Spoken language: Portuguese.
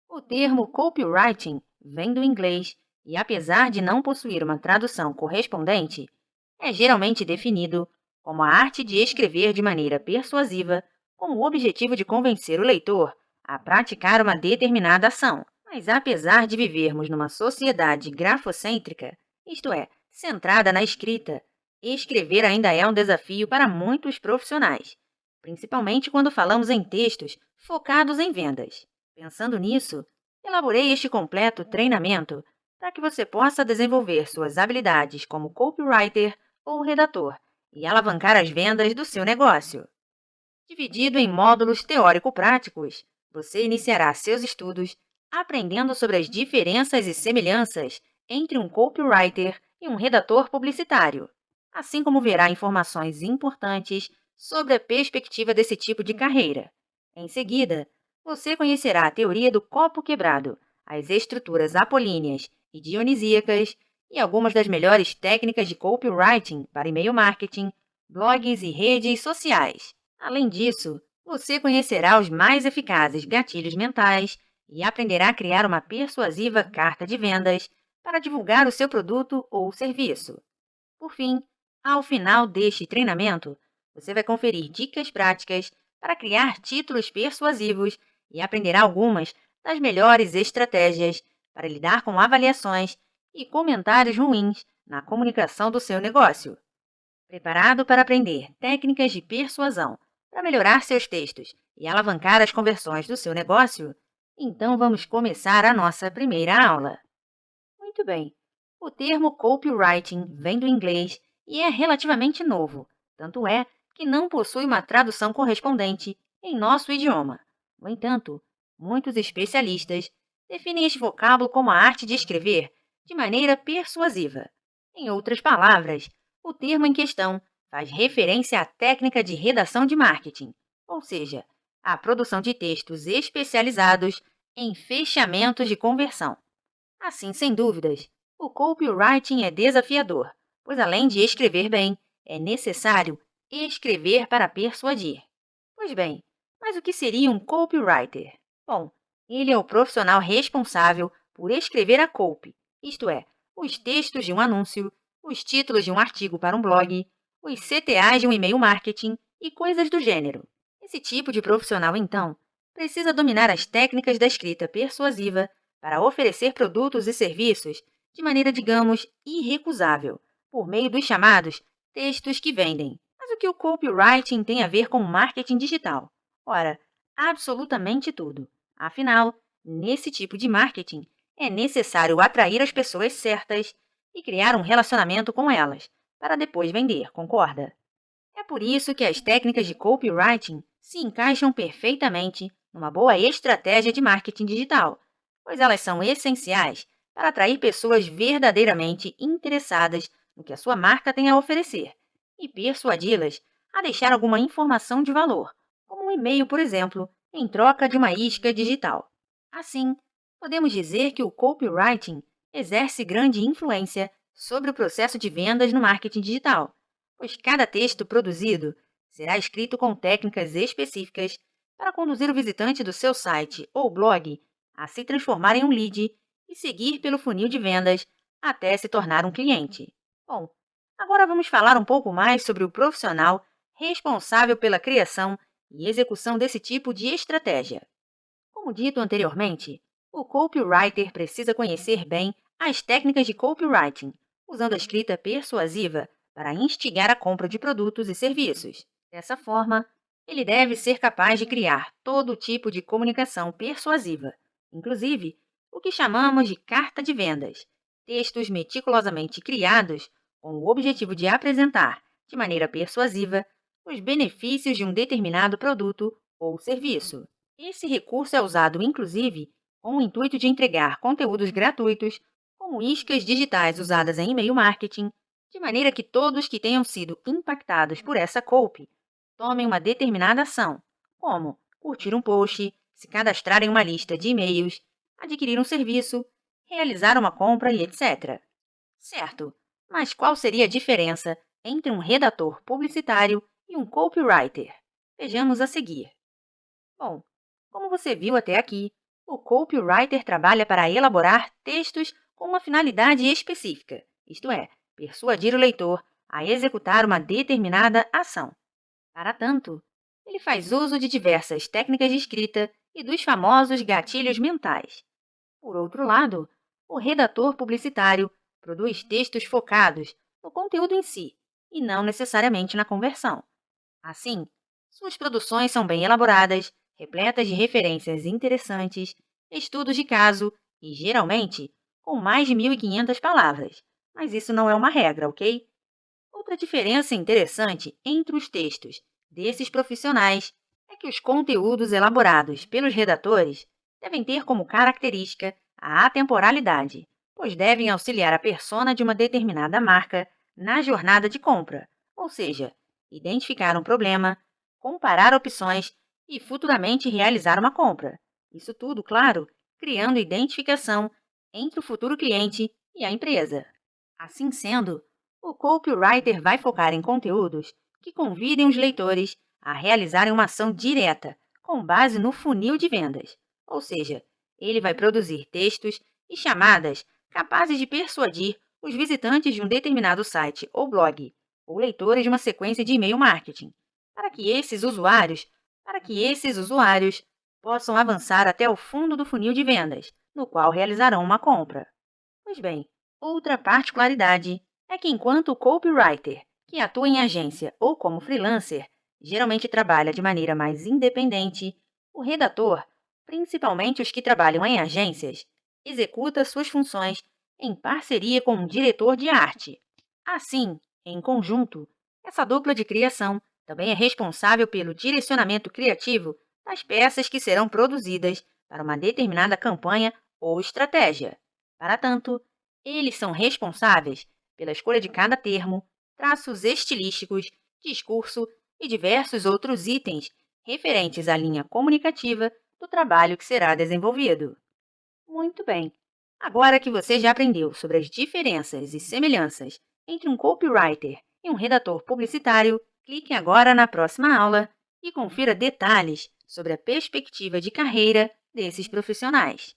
O termo copywriting vem do inglês e, apesar de não possuir uma tradução correspondente, é geralmente definido como a arte de escrever de maneira persuasiva com o objetivo de convencer o leitor a praticar uma determinada ação. Mas apesar de vivermos numa sociedade grafocêntrica, isto é, centrada na escrita, escrever ainda é um desafio para muitos profissionais, principalmente quando falamos em textos focados em vendas. Pensando nisso, elaborei este completo treinamento para que você possa desenvolver suas habilidades como copywriter ou redator e alavancar as vendas do seu negócio. Dividido em módulos teórico-práticos, você iniciará seus estudos aprendendo sobre as diferenças e semelhanças entre um copywriter e um redator publicitário, assim como verá informações importantes sobre a perspectiva desse tipo de carreira. Em seguida, você conhecerá a teoria do copo quebrado, as estruturas apolíneas e dionisíacas e algumas das melhores técnicas de copywriting para e-mail marketing, blogs e redes sociais. Além disso, você conhecerá os mais eficazes gatilhos mentais e aprenderá a criar uma persuasiva carta de vendas para divulgar o seu produto ou serviço. Por fim, ao final deste treinamento, você vai conferir dicas práticas para criar títulos persuasivos e aprenderá algumas das melhores estratégias para lidar com avaliações e comentários ruins na comunicação do seu negócio. Preparado para aprender técnicas de persuasão para melhorar seus textos e alavancar as conversões do seu negócio? Então vamos começar a nossa primeira aula. Muito bem. O termo copywriting vem do inglês e é relativamente novo, tanto é que não possui uma tradução correspondente em nosso idioma. No entanto, muitos especialistas definem este vocábulo como a arte de escrever de maneira persuasiva. Em outras palavras, o termo em questão faz referência à técnica de redação de marketing, ou seja, à produção de textos especializados em fechamentos de conversão. Assim, sem dúvidas, o copywriting é desafiador, pois além de escrever bem, é necessário escrever para persuadir. Pois bem, mas o que seria um copywriter? Bom, ele é o profissional responsável por escrever a copy, isto é, os textos de um anúncio, os títulos de um artigo para um blog, os CTAs de um e-mail marketing e coisas do gênero. Esse tipo de profissional, então, precisa dominar as técnicas da escrita persuasiva para oferecer produtos e serviços de maneira, digamos, irrecusável, por meio dos chamados textos que vendem. Mas o que o copywriting tem a ver com marketing digital? Ora, absolutamente tudo. Afinal, nesse tipo de marketing, é necessário atrair as pessoas certas e criar um relacionamento com elas, para depois vender, concorda? É por isso que as técnicas de copywriting se encaixam perfeitamente numa boa estratégia de marketing digital, pois elas são essenciais para atrair pessoas verdadeiramente interessadas no que a sua marca tem a oferecer e persuadi-las a deixar alguma informação de valor, como um e-mail, por exemplo, em troca de uma isca digital. Assim, podemos dizer que o copywriting exerce grande influência sobre o processo de vendas no marketing digital, pois cada texto produzido será escrito com técnicas específicas para conduzir o visitante do seu site ou blog a se transformar em um lead e seguir pelo funil de vendas até se tornar um cliente. Bom, agora vamos falar um pouco mais sobre o profissional responsável pela criação e execução desse tipo de estratégia. Como dito anteriormente, o copywriter precisa conhecer bem as técnicas de copywriting, usando a escrita persuasiva para instigar a compra de produtos e serviços. Dessa forma, ele deve ser capaz de criar todo tipo de comunicação persuasiva, inclusive o que chamamos de carta de vendas, textos meticulosamente criados com o objetivo de apresentar, de maneira persuasiva, os benefícios de um determinado produto ou serviço. Esse recurso é usado, inclusive, com o intuito de entregar conteúdos gratuitos, como iscas digitais usadas em e-mail marketing, de maneira que todos que tenham sido impactados por essa copy tomem uma determinada ação, como curtir um post, se cadastrar em uma lista de e-mails, adquirir um serviço, realizar uma compra e etc. Certo, mas qual seria a diferença entre um redator publicitário e um copywriter? Vejamos a seguir. Bom, como você viu até aqui, O copywriter trabalha para elaborar textos com uma finalidade específica, isto é, persuadir o leitor a executar uma determinada ação. Para tanto, ele faz uso de diversas técnicas de escrita e dos famosos gatilhos mentais. Por outro lado, o redator publicitário produz textos focados no conteúdo em si e não necessariamente na conversão. Assim, suas produções são bem elaboradas, repletas de referências interessantes, estudos de caso e, geralmente, com mais de 1.500 palavras. Mas isso não é uma regra, ok? Outra diferença interessante entre os textos desses profissionais é que os conteúdos elaborados pelos redatores devem ter como característica a atemporalidade, pois devem auxiliar a persona de uma determinada marca na jornada de compra, ou seja, identificar um problema, comparar opções e futuramente realizar uma compra. Isso tudo, claro, criando identificação entre o futuro cliente e a empresa. Assim sendo, o copywriter vai focar em conteúdos que convidem os leitores a realizarem uma ação direta, com base no funil de vendas. Ou seja, ele vai produzir textos e chamadas capazes de persuadir os visitantes de um determinado site ou blog, ou leitores de uma sequência de e-mail marketing, para que esses usuários possam avançar até o fundo do funil de vendas, no qual realizarão uma compra. Pois bem, outra particularidade é que enquanto o copywriter, que atua em agência ou como freelancer, geralmente trabalha de maneira mais independente, o redator, principalmente os que trabalham em agências, executa suas funções em parceria com um diretor de arte. Assim, em conjunto, essa dupla de criação também é responsável pelo direcionamento criativo das peças que serão produzidas para uma determinada campanha ou estratégia. Para tanto, eles são responsáveis pela escolha de cada termo, traços estilísticos, discurso e diversos outros itens referentes à linha comunicativa do trabalho que será desenvolvido. Muito bem! Agora que você já aprendeu sobre as diferenças e semelhanças entre um copywriter e um redator publicitário, clique agora na próxima aula e confira detalhes sobre a perspectiva de carreira desses profissionais.